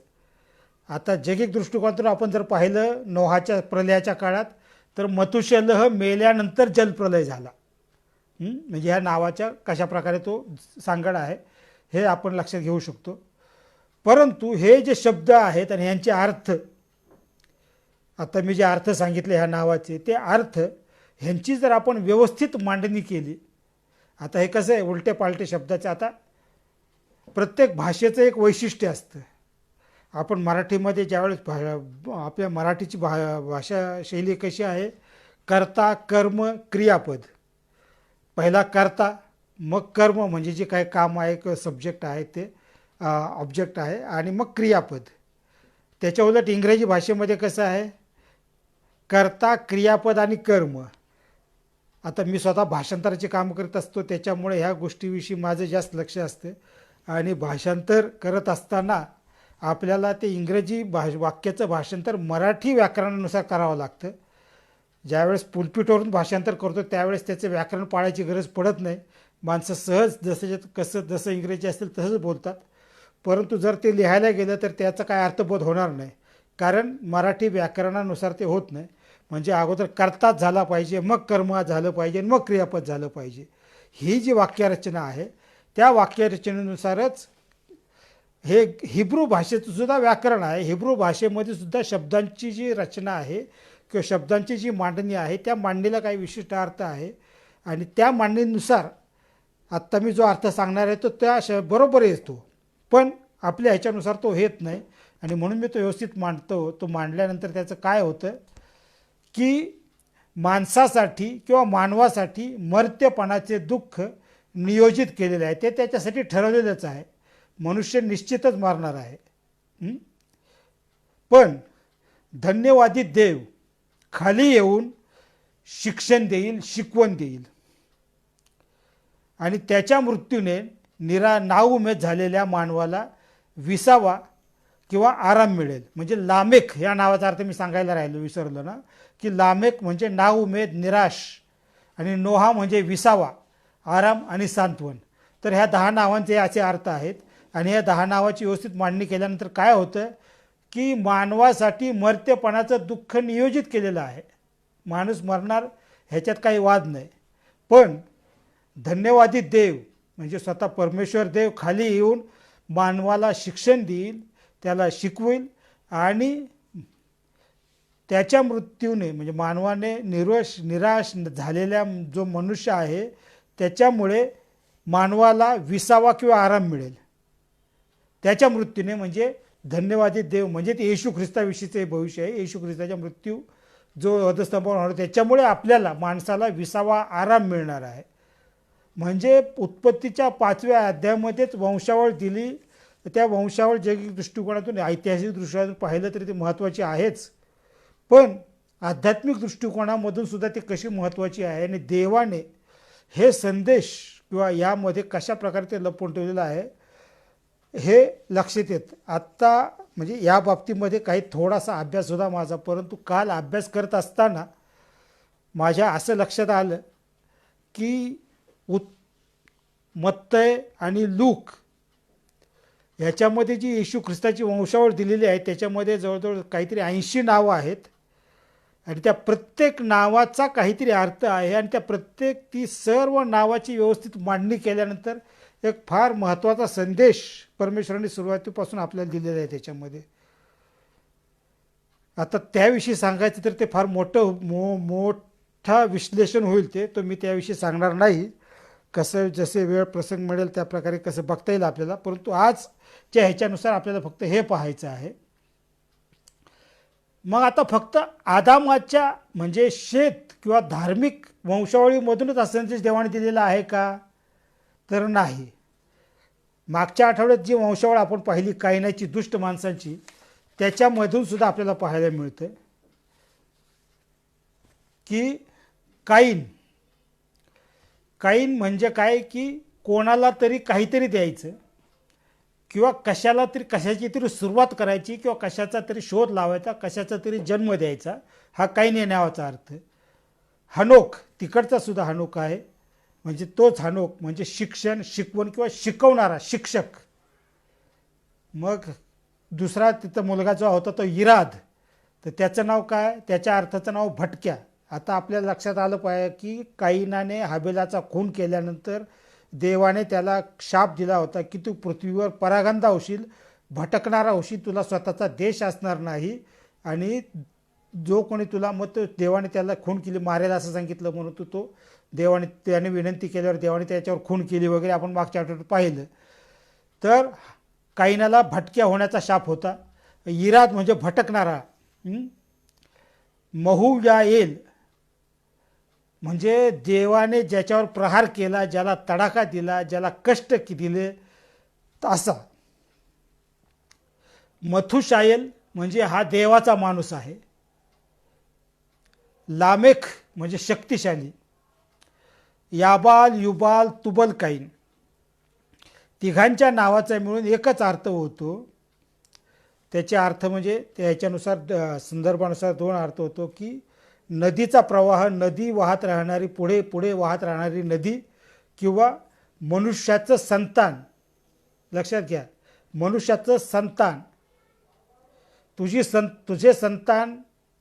आता जैगिक दृष्टिकोनातून आपण जर पाहिलं नोहाच्या प्रलयाच्या काळात, तर मथुशलह मेल्यानंतर जलप्रलय झाला. म्हणजे ह्या नावाच्या कशा प्रकारे तो सांगड आहे हे आपण लक्षात घेऊ शकतो. परंतु हे जे शब्द आहेत आणि यांचे अर्थ, आता मी जे अर्थ सांगितले ह्या नावाचे, ते अर्थ ह्यांची जर आपण व्यवस्थित मांडणी केली, आता हे कसं आहे उलटे पालटे शब्दाचे, आता प्रत्येक भाषेचं एक वैशिष्ट्य असतं. आपण मराठीमध्ये ज्यावेळेस आपल्या मराठीची भाषा शैली कशी आहे, कर्ता कर्म क्रियापद, पहिला कर्ता मग कर्म म्हणजे जे काही काम आहे सब्जेक्ट आहे ते ऑब्जेक्ट आहे, आणि मग क्रियापद. त्याच्या उलट इंग्रजी भाषेमध्ये कसं आहे, कर्ता क्रियापद आणि कर्म. आता मी स्वतः भाषांतराचे काम करत असतो त्याच्यामुळे ह्या गोष्टीविषयी माझं जास्त लक्ष असतं. आणि भाषांतर करत असताना आपल्याला ते इंग्रजी वाक्याचं भाषांतर मराठी व्याकरणानुसार करावं लागतं. ज्यावेळेस पुलपिटवरून भाषांतर करतो त्यावेळेस त्याचं व्याकरण पाळायची गरज पडत नाही. माणसं सहज जसं इंग्रजी असेल तसंच बोलतात. परंतु जर ते लिहायला गेलं तर त्याचा काय अर्थबोध होणार नाही, कारण मराठी व्याकरणानुसार ते होत नाही. म्हणजे अगोदर कर्ताच झाला पाहिजे, मग कर्म झालं पाहिजे, मग क्रियापद झालं पाहिजे. ही जी वाक्यरचना आहे त्या वाक्यरचनेनुसारच हे हिब्रू भाषेचं सुद्धा व्याकरण आहे. हिब्रू भाषेमध्ये सुद्धा शब्दांची जी रचना आहे किंवा शब्दांची जी मांडणी आहे त्या मांडणीला काही विशिष्ट अर्थ आहे, आणि त्या मांडणीनुसार आत्ता मी जो अर्थ सांगणार आहे तो त्या बरोबर येतो, पण आपल्या ह्याच्यानुसार तो येत नाही. आणि म्हणून मी तो व्यवस्थित मांडतो. तो मांडल्यानंतर त्याचं काय होतं की माणसासाठी किंवा मानवासाठी मर्त्यपणाचे दुःख नियोजित केलेले आहे, ते त्याच्यासाठी ठरवलेलंच आहे. मनुष्य निश्चितच मारणार आहे. पण धन्यवादी देव खाली येऊन शिक्षण देईल, शिकवण देईल, आणि त्याच्या मृत्यूने नाउमेद झालेल्या मानवाला विसावा किंवा आराम मिळेल. म्हणजे लामेक या नावाचा अर्थ मी सांगायला विसरलो ना, की लामेक म्हणजे नाउमेद, निराश, आणि नोहा म्हणजे विसावा, आराम आणि सांत्वन. तर ह्या 10 नावांचे असे अर्थ आहेत. आणि ह्या 10 नावाची व्यवस्थित मांडणी केल्यानंतर काय होतं की मानवासाठी मर्त्यपणाचं दुःख नियोजित केलेलं आहे. माणूस मरणार ह्याच्यात काही वाद नाही. पण धन्यवादी देव म्हणजे स्वतः परमेश्वर देव खाली येऊन मानवाला शिक्षण देईल, त्याला शिकवेल, आणि त्याच्या मृत्यूने म्हणजे मानवाने निराश झालेल्या जो मनुष्य आहे त्याच्यामुळे मानवाला विसावा किंवा आराम मिळेल. त्याच्या मृत्यूने म्हणजे धन्यवादी देव म्हणजे ते येशू ख्रिस्ताविषयीचे भविष्य आहे. येशू ख्रिस्ताचा मृत्यू जो वधस्तंभावर होणार त्याच्यामुळे आपल्याला माणसाला विसावा, आराम मिळणार आहे. म्हणजे उत्पत्तीच्या 5व्या अध्यायामध्येच वंशावळ दिली. त्या वंशावळ जैविक दृष्टिकोनातून, ऐतिहासिक दृष्टिकोनातून पाहिलं तरी ती महत्त्वाची आहेच, पण आध्यात्मिक दृष्टिकोनामधून सुद्धा ती कशी महत्त्वाची आहे, आणि देवाने हे संदेश किंवा यामध्ये कशा प्रकारे ते लपवून ठेवलेलं आहे हे लक्षात येतं. आत्ता म्हणजे या बाबतीमध्ये काही थोडासा अभ्यास होता माझा, परंतु काल अभ्यास करत असताना माझ्या असं लक्षात आलं की मत्तय आणि लूक ह्याच्यामध्ये जी येशू ख्रिस्ताची वंशावळ दिलेली आहे त्याच्यामध्ये जवळजवळ काहीतरी 80 नावं आहेत, आणि त्या प्रत्येक नावाचा काहीतरी अर्थ आहे, आणि त्या ती सर्व नावाची व्यवस्थित मांडणी केल्यानंतर एक फार महत्त्वाचा संदेश परमेश्वराने सुरुवातीपासून आपल्याला दिलेला आहे त्याच्यामध्ये. आता त्याविषयी सांगायचं तर ते फार मोठा विश्लेषण होईल, तो मी त्याविषयी सांगणार नाही. कसं जसे वेळ प्रसंग मिळेल त्या प्रकारे कसं बघता येईल आपल्याला, परंतु आजच्या ह्याच्यानुसार आपल्याला फक्त हे पाहायचं आहे मग आता फक्त आदामाच्या म्हणजे शेत किंवा धार्मिक वंशावळीमधूनच हा संदेश देवाने दिलेला आहे का? तर नाही. मागच्या आठवड्यात जी वंशावळ आपण पाहिली कायनाची, दुष्ट माणसांची, त्याच्यामधून सुद्धा आपल्याला पाहायला मिळतं की काईन म्हणजे काय की कोणाला तरी काहीतरी द्यायचं किंवा कशाला तरी कशाची तरी सुरुवात करायची किंवा कशाचा तरी शोध लावायचा, कशाचा तरी जन्म द्यायचा, हा काईन या नावाचा अर्थ. हनोक तिकडचा सुद्धा हनोक आहे, म्हणजे तोच हनोक म्हणजे शिक्षण, शिकवण किंवा शिकवणारा शिक्षक. मग दुसरा तिथं मुलगा जो होता तो इराद, तर त्याचं नाव काय? त्याच्या अर्थाचं नाव भटक्या. आता आपल्या लक्षात आलं पाहिजे की काईनाने हाबेलाचा खून केल्यानंतर देवाने त्याला शाप दिला होता की तू पृथ्वीवर परागंदा होशील, भटकणारा होशील, तुला स्वतःचा देश असणार नाही आणि जो कोणी तुला, मग तो देवाने त्याला खून केली, मारेल असं सांगितलं, म्हणून तो देवाने त्याने विनंती केल्यावर देवाने त्याच्यावर खून केली वगैरे आपण मागच्या आठवड्यात पाहिलं. तर काईनाला भटक्या होण्याचा शाप होता. इराद म्हणजे भटकणारा. महूयाएल म्हणजे देवाने ज्याच्यावर प्रहार केला, ज्याला तडाखा दिला, ज्याला कष्ट दिले असा. मथुशायल म्हणजे हा देवाचा माणूस आहे. लामेख म्हणजे शक्तिशाली. याबाल, युबाल, तुबल काईन, तिघांच्या नावाचा मिळून एकच अर्थ होतो. त्याचे अर्थ म्हणजे त्याच्यानुसार संदर्भानुसार दोन अर्थ होतो की नदीचा प्रवाह, नदी वाहत राहणारी, पुढे पुढे वाहत राहणारी नदी, किंवा मनुष्याचं संतान. लक्षात घ्या, मनुष्याचं संतान, तुझे संतान,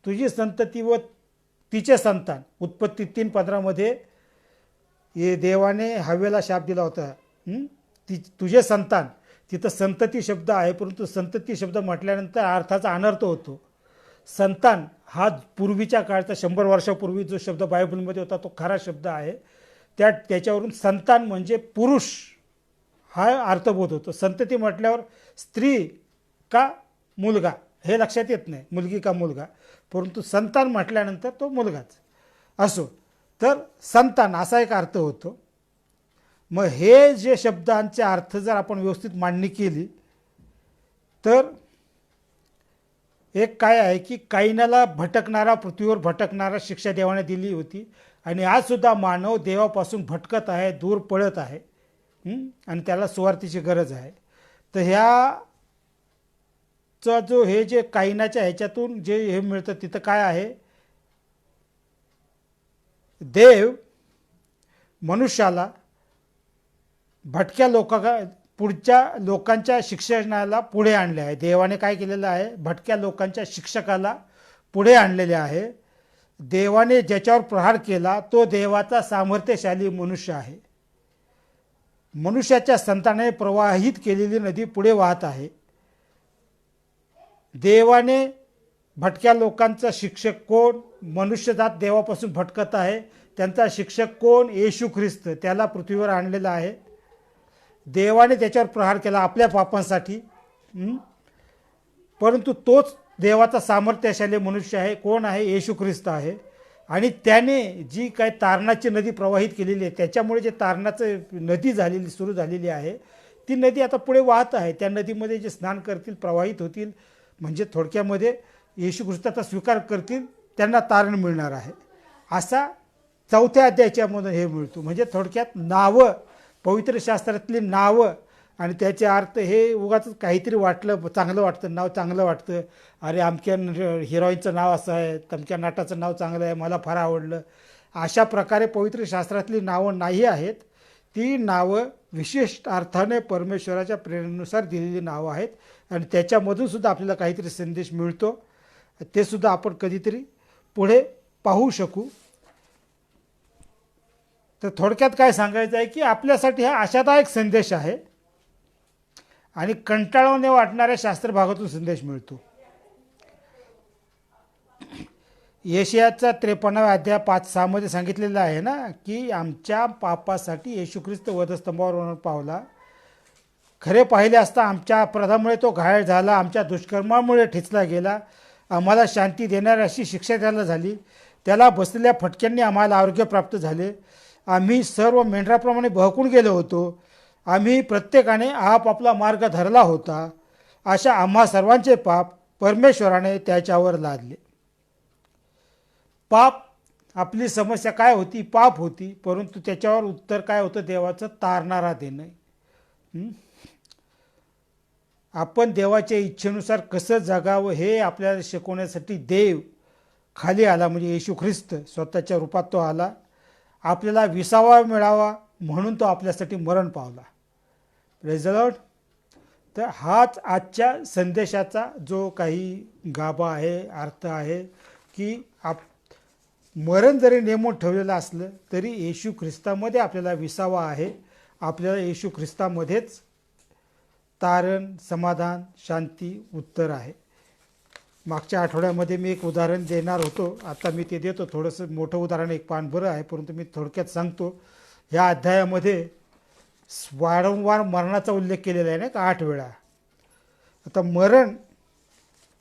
तुझी संतती व तिचे संतान. उत्पत्ती 3:15 हे देवाने हवेला शाप दिला होता. तुझे संतान, तिथं संतती शब्द आहे, परंतु संतती शब्द म्हटल्यानंतर अर्थाचा अनर्थ होतो. संतान हा पूर्वीच्या काळचा 100 वर्षापूर्वी जो शब्द बायबलमध्ये होता तो खरा शब्द आहे. त्याच्यावरून संतान म्हणजे पुरुष हा अर्थबोध होतो. संतती म्हटल्यावर स्त्री का मुलगा हे लक्षात येत नाही, मुलगी का मुलगा, परंतु संतान म्हटल्यानंतर तो मुलगाच असो. तर संतान असा एक अर्थ होतो. मग हे जे शब्दांचे अर्थ जर आपण व्यवस्थित मांडणी केली तर एक काय आहे की काईनाला भटकणारा, पृथ्वीवर भटकणारा शिक्षा देवाने दिली होती आणि आजसुद्धा मानव देवापासून भटकत आहे, दूर पळत आहे आणि त्याला सुवार्थीची गरज आहे. तर ह्याचा जो हे जे काईनाच्या ह्याच्यातून जे हे मिळतं तिथं काय आहे, देव मनुष्याला भटक्या पुढच्या लोकांच्या शिक्षणाला पुढे आणले आहे. देवाने काय केलेलं आहे, भटक्या लोकांच्या शिक्षकाला पुढे आणलेले आहे. देवाने ज्याच्यावर प्रहार केला तो देवाचा सामर्थ्यशाली मनुष्य आहे. मनुष्याच्या संतानाने प्रवाहित केलेली नदी पुढे वाहत आहे. देवाने भटक्या लोकांचा शिक्षक कोण? मनुष्यजात देवापासून भटकत आहे, त्यांचा शिक्षक कोण? येशू ख्रिस्त, त्याला पृथ्वीवर आणलेला आहे. देवाने त्याच्यावर प्रहार केला आपल्या पापांसाठी, परंतु तोच देवाचा सामर्थ्यशाली मनुष्य आहे. कोण आहे? येशू ख्रिस्त आहे. आणि त्याने जी काय तारणाची नदी प्रवाहित केलेली आहे, त्याच्यामुळे जे तारणाचं नदी सुरू झालेली आहे, ती नदी आता पुढे वाहत आहे. त्या नदीमध्ये जे स्नान करतील, प्रवाहित होतील, म्हणजे थोडक्यामध्ये येशू ख्रिस्ताचा स्वीकार करतील, त्यांना तारण मिळणार आहे. असा 4थ्या अध्यायाच्यामधून हे मिळतो. म्हणजे थोडक्यात नावं, पवित्र शास्त्रातली नावं आणि त्याचे अर्थ हे उगाच काहीतरी वाटलं, चांगलं वाटतं, नाव चांगलं वाटतं, अरे अमक्या हिरोईनचं नाव असं आहे, तमक्या नाटाचं नाव चांगलं आहे, मला फार आवडलं, अशा प्रकारे पवित्र शास्त्रातली नावं नाही आहेत. ती नावं विशिष्ट अर्थाने परमेश्वराच्या प्रेरणेनुसार दिलेली नावं आहेत आणि त्याच्यामधून सुद्धा आपल्याला काहीतरी संदेश मिळतो. ते सुद्धा आपण कधीतरी पुढे पाहू शकू. तर थोडक्यात काय सांगायचं आहे की आपल्यासाठी हा आशादायक संदेश आहे आणि कंटाळवाणे वाटणाऱ्या शास्त्रभागातून संदेश मिळतो. यशायाचा 53 अध्याय 5-6 मध्ये सांगितलेलं आहे ना की आमच्या पापासाठी येशू ख्रिस्त वधस्तंभावर पावला, खरे पाहिले असता आमच्या अपराधामुळे तो घायल झाला, आमच्या दुष्कर्मामुळे ठिचला गेला आम्हाला शांती देणारी अशी शिक्षा त्याला झाली. त्याला बसलेल्या फटक्यांनी आम्हाला आरोग्य प्राप्त झाले. आम्ही सर्व मेंढराप्रमाणे बहकून गेलो होतो. आम्ही प्रत्येकाने आपापला मार्ग धरला होता. अशा आम्हा सर्वांचे पाप परमेश्वराने त्याच्यावर लादले. पाप, आपली समस्या काय होती? पाप होती. परंतु त्याच्यावर उत्तर काय होतं? देवाचं तारणारा देणं. आपण देवाच्या इच्छेनुसार कसं जगावं हे आपल्याला शिकवण्यासाठी देव खाली आला, म्हणजे येशू ख्रिस्त स्वतःच्या रूपात तो आला. आपल्याला विसावा मिळावा म्हणून तो आपल्यासाठी मरण पावला. Praise the Lord. तर हाच आजच्या संदेशाचा जो काही गाभा आहे, अर्थ आहे, की मरण जरी नेमून ठेवलेलं असलं तरी येशू ख्रिस्तामध्ये आपल्याला विसावा आहे. आपल्याला येशू ख्रिस्तामध्येच तारण, समाधान, शांती, उत्तर आहे. मागच्या आठवड्यामध्ये मी एक उदाहरण देणार होतो. आता मी ते देतो. थोडंसं मोठं उदाहरण, एक पान बरं आहे, परंतु मी थोडक्यात सांगतो. ह्या अध्यायामध्ये वारंवार मरणाचा उल्लेख केलेला आहे ना, का 8 वेळा. आता मरण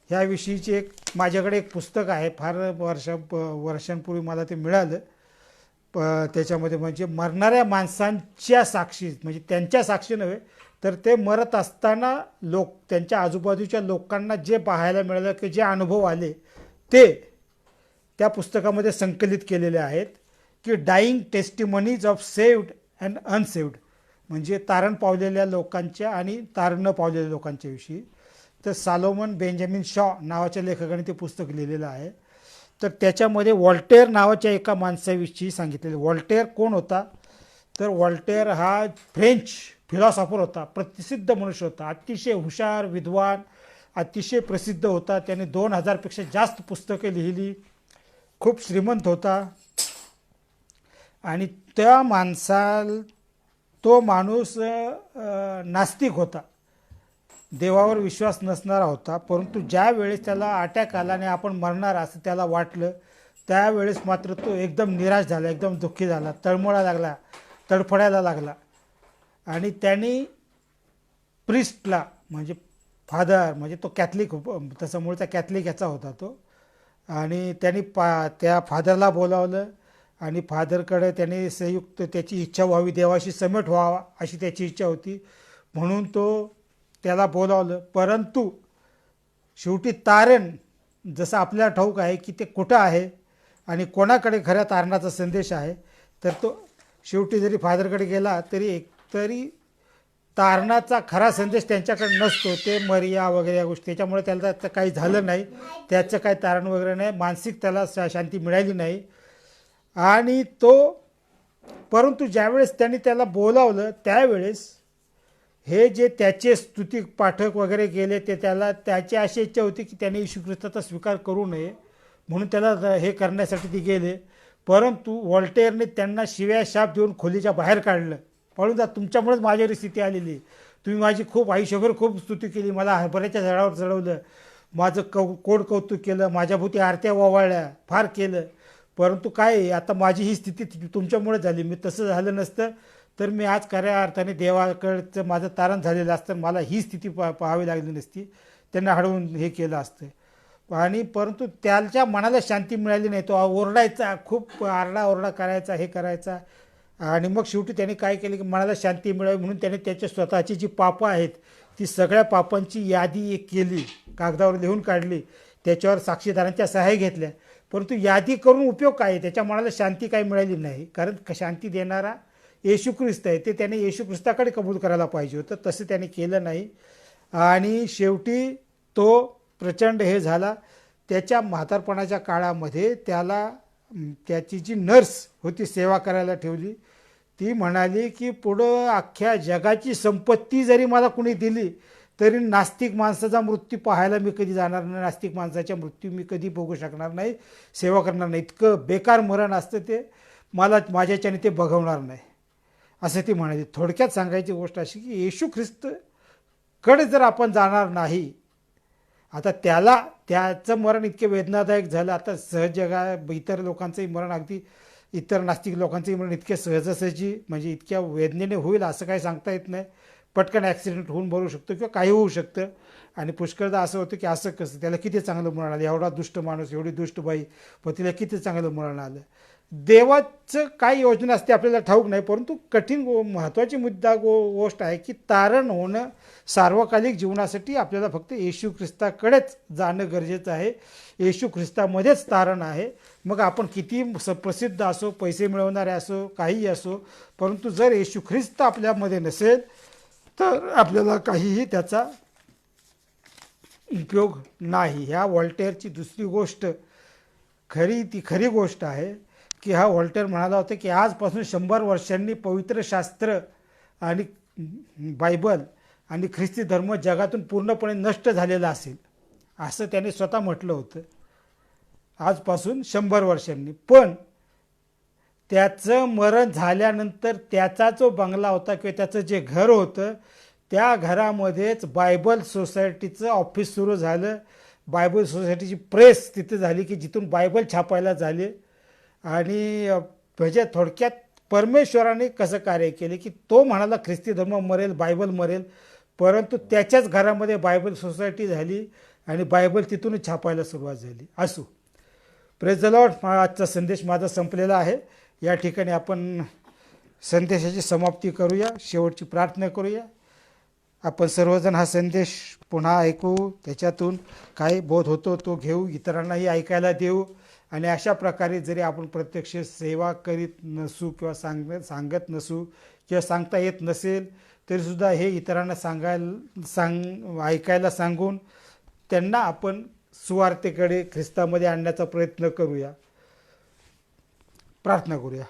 ह्याविषयीची माझ्याकडे एक पुस्तक आहे. फार वर्षांपूर्वी मला ते मिळालं. त्याच्यामध्ये म्हणजे मरणाऱ्या माणसांच्या साक्षी, म्हणजे त्यांच्या साक्षी नव्हे, तर ते मरत असताना त्यांच्या आजूबाजूच्या लोकांना जे पाहायला मिळालं, की जे अनुभव आले, ते त्या पुस्तकामध्ये संकलित केलेले आहेत. की dying testimonies of saved and unsaved, म्हणजे तारण पावलेल्या लोकांच्या आणि तारण न पावलेल्या लोकांच्या विषयी. तर सॉलोमन बेंजामिन शॉ नावाच्या लेखकाने ते पुस्तक लिहिलेलं आहे. तर त्याच्यामध्ये व्हॉल्टेअर नावाच्या एका माणसाविषयी सांगितलेलं. व्हॉल्टेअर कोण होता? तर व्हॉल्टेअर हा फ्रेंच फिलॉसॉफर होता. प्रसिद्ध मनुष्य होता. अतिशय हुशार, विद्वान, अतिशय प्रसिद्ध होता. त्याने 2000पेक्षा जास्त पुस्तके लिहिली. खूप श्रीमंत होता. आणि तो माणूस नास्तिक होता, देवावर विश्वास नसणारा होता. परंतु ज्या वेळेस त्याला अटॅक आला आणि आपण मरणार असं त्याला वाटलं, त्यावेळेस मात्र तो एकदम निराश झाला, एकदम दुःखी झाला, तडफडायला लागला. आणि त्यांनी प्रिस्टला, म्हणजे फादर, म्हणजे तो कॅथलिक, तसं मूळचा कॅथलिक याचा होता तो. आणि त्यांनी त्या फादरला बोलावलं आणि फादरकडे त्याने संयुक्त त्याची इच्छा व्हावी, देवाशी समेट व्हावा अशी त्याची इच्छा होती, म्हणून तो त्याला बोलावलं. परंतु शेवटी तारण, जसं आपल्याला ठाऊक आहे की ते कुठं आहे आणि कोणाकडे खऱ्या तारणाचा संदेश आहे, तर तो शेवटी जरी फादरकडे गेला तरी तारणाचा खरा संदेश त्यांच्याकडे नसतो. ते मरिया वगैरे या गोष्टी, त्याच्यामुळे त्याला काही झालं नाही, त्याचं काही तारण वगैरे नाही, मानसिक त्याला शांती मिळाली नाही. आणि परंतु ज्यावेळेस त्यांनी त्याला बोलावलं त्यावेळेस हे जे त्याचे स्तुती पाठक वगैरे गेले, ते त्याची अशी इच्छा होती की त्याने येशू ख्रिस्ताचा स्वीकार करू नये, म्हणून त्याला हे करण्यासाठी ते गेले. परंतु व्हॉल्टेअरने त्यांना शिव्या शाप देऊन खोलीच्या बाहेर काढलं. पळून जा, तुमच्यामुळेच माझ्यावर स्थिती आलेली. तुम्ही माझी खूप आयुष्यभर खूप स्तुती केली, मला हरभऱ्याच्या झाडावर चढवलं, माझं कोड कौतुक केलं, माझ्याभोवती आरत्या ओवाळल्या, फार केलं. परंतु काय, आता माझी ही स्थिती तुमच्यामुळे झाली. मी तसं झालं नसतं तर मी आज खऱ्या अर्थाने देवाकडचं माझं तारण झालेलं असतं, मला ही स्थिती पाहावी लागली नसती, त्यांना हडवून हे केलं असतं. आणि परंतु त्याच्या मनाला शांती मिळाली नाही. तो ओरडायचा, खूप आरडाओरडा करायचा, हे करायचा. आणि मग शेवटी त्याने काय केलं की मनाला शांती मिळावी म्हणून त्याने त्याच्या स्वतःची जी पापं आहेत ती सगळ्या पापांची यादी एक केली, कागदावर लिहून काढली, त्याच्यावर साक्षीदारांच्या सहाय्य घेतल्या. परंतु यादी करून उपयोग काय? त्याच्या मनाला शांती काही मिळाली नाही. कारण शांती देणारा येशू ख्रिस्त आहे, ते त्याने येशू ख्रिस्ताकडे कबूल करायला पाहिजे होतं, तसं त्याने केलं नाही. आणि शेवटी तो प्रचंड हे झाला. त्याच्या म्हातारपणाच्या काळामध्ये त्याची जी नर्स होती सेवा करायला ठेवली, ती म्हणाली की पुढं अख्ख्या जगाची संपत्ती जरी मला कुणी दिली तरी नास्तिक माणसाचा मृत्यू पाहायला मी कधी जाणार नाही, नास्तिक माणसाच्या मृत्यू मी कधी बघू शकणार नाही, सेवा करणार नाही, इतकं बेकार मरण असतं ते, माझ्याच्याने ते बघवणार नाही, असं ती म्हणाली. थोडक्यात सांगायची गोष्ट अशी की येशू ख्रिस्तकडे जर आपण जाणार नाही, आता त्याचं मरण इतके वेदनादायक झालं. आता सहज इतर लोकांचंही मरण, अगदी इतर नास्तिक लोकांचंही मरण इतके सहजासहजी, म्हणजे इतक्या वेदनेने होईल असं काही सांगता येत नाही. पटकन ॲक्सिडेंट होऊन मरू शकतो किंवा काही होऊ शकतं. आणि पुष्कळदा असं होतं की असं कसं, त्याला किती चांगलं मरण आलं, एवढा दुष्ट माणूस, एवढी दुष्ट बाई, पण तिला किती चांगलं मरण आलं. देवाचं काय योजना असते आपल्याला ठाऊक नाही, परंतु कठीण महत्त्वाची गोष्ट आहे की तारण होणं सार्वकालिक जीवनासाठी आपल्याला फक्त येशू ख्रिस्ताकडेच जाणं गरजेचं आहे. येशू ख्रिस्तामध्येच तारण आहे. मग आपण किती प्रसिद्ध असो, पैसे मिळवणारे असो, काहीही असो, परंतु जर येशू ख्रिस्त आपल्यामध्ये नसेल तर आपल्याला काहीही त्याचा उपयोग नाही. ह्या व्हॉल्टेअरची दुसरी गोष्ट ती खरी गोष्ट आहे की हा व्हॉल्टेअर म्हणाला होता की आजपासून 100 वर्षांनी पवित्र शास्त्र आणि बायबल आणि ख्रिस्ती धर्म जगातून पूर्णपणे नष्ट झालेला असेल, असं त्याने स्वतः म्हटलं होतं. आजपासून 100 वर्षांनी. पण त्याचं मरण झाल्यानंतर त्याचा जो बंगला होता किंवा त्याचं जे घर होतं, त्या घरामध्येच बायबल सोसायटीचं ऑफिस सुरू झालं. बायबल सोसायटीची प्रेस तिथे झाली की जिथून बायबल छापायला झाले. आणि म्हणजे थोडक्यात परमेश्वराने कसं कार्य केले की तो म्हणाला ख्रिस्ती धर्म मरेल, बायबल मरेल, परंतु त्याच्याच घरामध्ये बायबल सोसायटी झाली आणि बायबल तिथूनच छापायला सुरुवात झाली. असो, प्रेज द लॉर्ड. आजचा संदेश माझा संपलेला आहे. या ठिकाणी आपण संदेशाची समाप्ती करूया, शेवटची प्रार्थना करूया. आपण सर्वजण हा संदेश पुन्हा ऐकू, त्याच्यातून काय बोध होतो तो घेऊ, इतरांनाही ऐकायला देऊ. आणि अशा प्रकारे जरी आपण प्रत्यक्ष सेवा करीत नसू किंवा सांगत नसू किंवा सांगता येत नसेल तरीसुद्धा हे इतरांना ऐकायला सांगून त्यांना आपण सुवार्तेकडे ख्रिस्तामध्ये आणण्याचा प्रयत्न करूया. प्रार्थना करूया.